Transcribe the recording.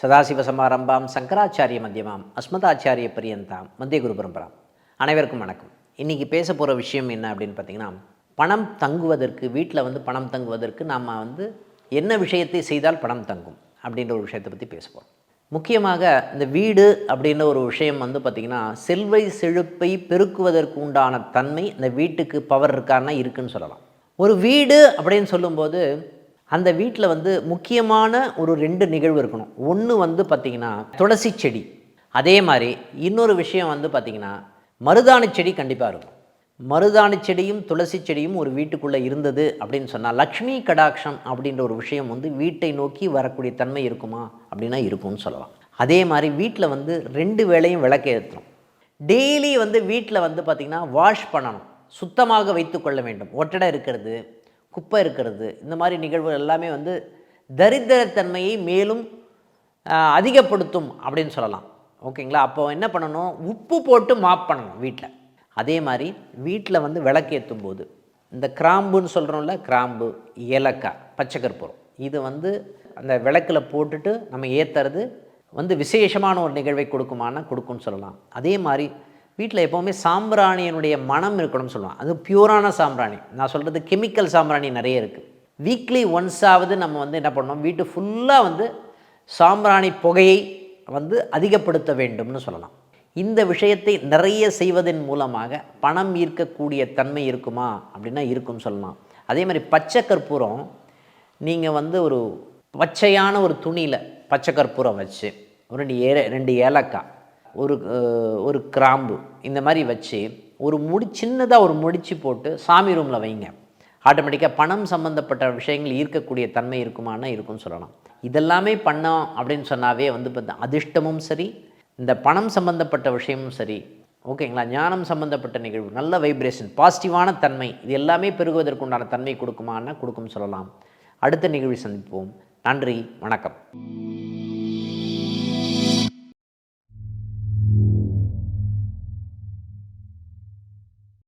சதாசிவசமாரம்பாம் சங்கராச்சாரிய மத்தியமாம் அஸ்மதாச்சாரிய பரியந்தாம் மத்திய குரு பரம்பராம். அனைவருக்கும் வணக்கம். இன்றைக்கி பேச போகிற விஷயம் என்ன அப்படின்னு பார்த்திங்கன்னா, பணம் தங்குவதற்கு, வீட்டில் பணம் தங்குவதற்கு நாம் என்ன விஷயத்தை செய்தால் பணம் தங்கும் அப்படின்ற ஒரு விஷயத்தை பற்றி பேச போகிறோம். முக்கியமாக இந்த வீடு அப்படின்ற ஒரு விஷயம் பார்த்திங்கன்னா, செல்வை செழிப்பை பெருக்குவதற்கு உண்டான தன்மை இந்த வீட்டுக்கு பவர் இருக்கான்னா இருக்குன்னு சொல்லலாம். ஒரு வீடு அப்படின்னு சொல்லும்போது அந்த வீட்டில் முக்கியமான ஒரு 2 நிகழ்வு இருக்கணும். ஒன்று பார்த்திங்கன்னா துளசி செடி, அதே மாதிரி இன்னொரு விஷயம் பார்த்திங்கன்னா மருதாணி செடி கண்டிப்பாக இருக்கும். மருதாணி செடியும் துளசி செடியும் ஒரு வீட்டுக்குள்ளே இருந்தது அப்படின்னு சொன்னால் லக்ஷ்மி கடாட்சம் அப்படின்ற ஒரு விஷயம் வீட்டை நோக்கி வரக்கூடிய தன்மை இருக்குமா அப்படின்னா இருக்கும்னு சொல்லலாம். அதே மாதிரி வீட்டில் 2 வேளையும் விளக்கு ஏற்றணும். டெய்லி வீட்டில் பார்த்திங்கன்னா வாஷ் பண்ணணும், சுத்தமாக வைத்து கொள்ள வேண்டும். ஒட்டடை இருக்கிறது, குப்பை இருக்கிறது, இந்த மாதிரி நிகழ்வுகள் எல்லாமே தரித்திரத்தன்மையை மேலும் அதிகப்படுத்தும் அப்படின்னு சொல்லலாம். ஓகேங்களா? அப்போ என்ன பண்ணணும், உப்பு போட்டு மாப் பண்ணணும் வீட்டில். அதே மாதிரி வீட்டில் விளக்கேற்றும் போது இந்த கிராம்புன்னு சொல்கிறோம்ல, கிராம்பு, ஏலக்காய், பச்சை கற்பூரம், இது அந்த விளக்கில் போட்டுட்டு நம்ம ஏற்றுறது விசேஷமான ஒரு நிகழ்வை கொடுக்கும்னு சொல்லலாம். அதே மாதிரி வீட்டில் எப்போவுமே சாம்பிராணியினுடைய மனம் இருக்கணும்னு சொல்லுவாங்க. அது பியூரான சாம்பிராணி. நான் சொல்கிறது கெமிக்கல் சாம்பிராணி நிறைய இருக்குது. வீக்லி ஒன்ஸாவது நம்ம என்ன பண்ணோம், வீட்டு ஃபுல்லாக சாம்பிராணி புகையை அதிகப்படுத்த வேண்டும்னு சொல்லலாம். இந்த விஷயத்தை நிறைய செய்வதன் மூலமாக பணம் ஈர்க்கக்கூடிய தன்மை இருக்குமா அப்படின்னா இருக்குன்னு சொல்லலாம். அதே மாதிரி பச்சை கற்பூரம், நீங்கள் ஒரு பச்சையான ஒரு துணியில் பச்சை கற்பூரம் வச்சு ஒரு 2 ஏலக்காய், ஒரு கிராம்பு, இந்த மாதிரி வச்சு சின்னதாக ஒரு முடிச்சு போட்டு சாமி ரூமில் வைங்க. ஆட்டோமேட்டிக்காக பணம் சம்மந்தப்பட்ட விஷயங்கள் ஈர்க்கக்கூடிய தன்மை இருக்குமானா இருக்குன்னு சொல்லலாம். இதெல்லாமே பண்ணோம் அப்படின்னு சொன்னாவே அதிர்ஷ்டமும் சரி, இந்த பணம் சம்மந்தப்பட்ட விஷயமும் சரி, ஓகேங்களா, ஞானம் சம்மந்தப்பட்ட நிகழ்வு, நல்ல வைப்ரேஷன், பாசிட்டிவான தன்மை, இது எல்லாமே பெருகுவதற்குண்டான தன்மை கொடுக்குமானா கொடுக்கும்னு சொல்லலாம். அடுத்த நிகழ்வு சந்திப்போம். நன்றி, வணக்கம்.